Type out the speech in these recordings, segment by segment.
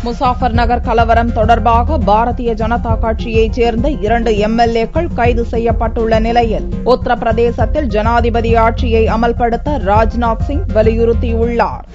முசாஃபர் நகர் கலவரம் தொடர்பாக பாரதிய ஜனதா கட்சியைச் சேர்ந்த 2 எம்எல்ஏக்கள் கைது செய்யப்பட்டுள்ள நிலையில் உத்தரப்பிரதேசத்தில் ஜனாதிபதி ஆட்சியை அமல்படுத்த ராஜ்நாத் சிங் வலியுறுத்தியுள்ளார்.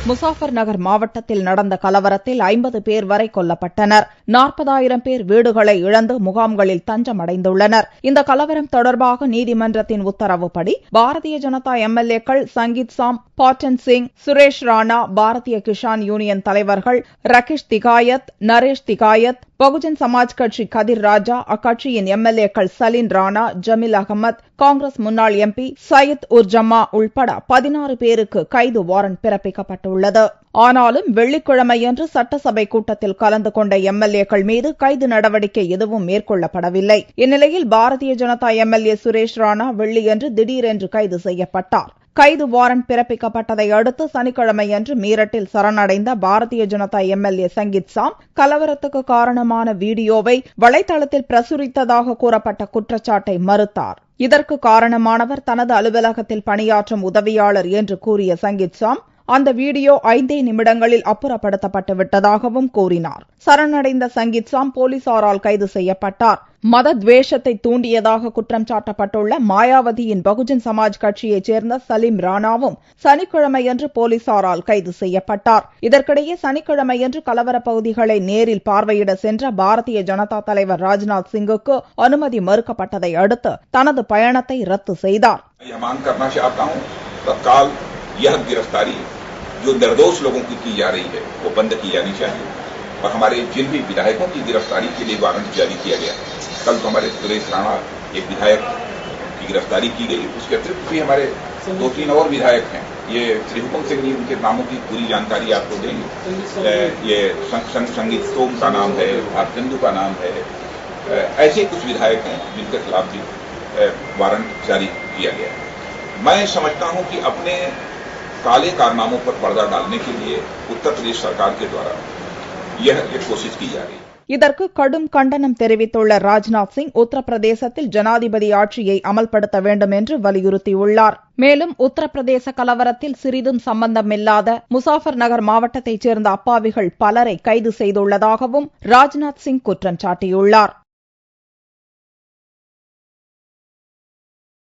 முசாஃபர் நகர் மாவட்டத்தில் நடந்த கலவரத்தில் 50 பேர் வரை கொல்லப்பட்டனர். 40,000 பேர் வீடுகளை இழந்து முகாம்களில் தஞ்சமடைந்துள்ளனர். இந்த கலவரம் தொடர்பாக நீதிமன்றத்தின் உத்தரவுப்படி பாரதிய ஜனதா எம்எல்ஏக்கள் சங்கீத் சாம், பாட்டன் சிங், சுரேஷ் ராணா, பாரதிய கிசான் யூனியன் தலைவர்கள் ரகேஷ் திகாயத், நரேஷ் திகாயத், பகுஜன் சமாஜ் கட்சி கதிர் ராஜா, அக்கட்சியின் எம்எல்ஏக்கள் சலீன் ராணா, ஜமீல் அகமது, காங்கிரஸ் முன்னாள் எம்பி சையத் உர்ஜமா உள்பட 16 பேருக்கு கைது வாரண்ட் பிறப்பிக்கப்பட்டுள்ளது. ஆனாலும் வெள்ளிக்கிழமையன்று சட்டசபை கூட்டத்தில் கலந்து கொண்ட எம்எல்ஏக்கள் மீது கைது நடவடிக்கை எதுவும் மேற்கொள்ளப்படவில்லை. இந்நிலையில் பாரதிய ஜனதா எம்எல்ஏ சுரேஷ் ராணா வெள்ளியன்று திடீரென்று கைது செய்யப்பட்டார். கைது வாரண்ட் பிறப்பிக்கப்பட்டதை அடுத்து சனிக்கிழமையன்று மீரட்டில் சரணடைந்த பாரதிய ஜனதா எம்எல்ஏ சங்கீத் சாம் கலவரத்துக்கு காரணமான வீடியோவை வலைதளத்தில் பிரசுரித்ததாக கூறப்பட்ட குற்றச்சாட்டை மறுத்தார். இதற்கு காரணமானவர் தனது அலுவலகத்தில் பணியாற்றும் உதவியாளர் என்று கூறிய சங்கீத் சாம் அந்த வீடியோ 5 நிமிடங்களில் அப்புறப்படுத்தப்பட்டு விட்டதாகவும் கூறினார். சரணடைந்த சங்கீத் சாம் போலீசாரால் கைது செய்யப்பட்டார். மத துவேஷத்தை தூண்டியதாக குற்றம் சாட்டப்பட்டுள்ள மாயாவதியின் பகுஜன் சமாஜ் கட்சியைச் சேர்ந்த சலீம் ராணாவும் சனிக்கிழமையன்று போலீசாரால் கைது செய்யப்பட்டார். இதற்கிடையே சனிக்கிழமையன்று கலவரப் பகுதிகளை நேரில் பார்வையிட சென்ற பாரதிய ஜனதா தலைவர் ராஜ்நாத் சிங்குக்கு அனுமதி மறுக்கப்பட்டதை அடுத்து தனது பயணத்தை ரத்து செய்தார். यह गिरफ्तारी जो निर्दोष लोगों की जा रही है वो बंद की जानी चाहिए और हमारे जिन भी विधायकों की गिरफ्तारी के लिए वारंट जारी किया गया, कल तो हमारे सुरेश राणा एक विधायक की गिरफ्तारी की गई, उसके अतिरिक्त भी हमारे 2-3 और विधायक हैं. ये श्री हुकुम सिंह जी, उनके नामों की पूरी जानकारी आपको देंगे. ये संगीत सोम का नाम है, भारतेंदु का नाम है. ऐसे कुछ विधायक हैं जिनके खिलाफ भी वारंट जारी किया गया. मैं समझता हूं कि अपने काले कारनामों पर पर्दा डालने के लिए उत्तर प्रदेश सरकार के द्वारा यह एक कोशिश की जा रही है. இதற்கு கடும் கண்டனம் தெரிவித்துள்ள ராஜ்நாத் சிங் உத்தரப்பிரதேசத்தில் ஜனாதிபதி ஆட்சியை அமல்படுத்த வேண்டும் என்று வலியுறுத்தியுள்ளார். மேலும் உத்தரப்பிரதேச கலவரத்தில் சிறிதும் சம்பந்தமில்லாத முசாஃபர் நகர் மாவட்டத்தைச் சேர்ந்த அப்பாவிகள் பலரை கைது செய்துள்ளதாகவும் ராஜ்நாத் சிங் குற்றம் சாட்டியுள்ளார்.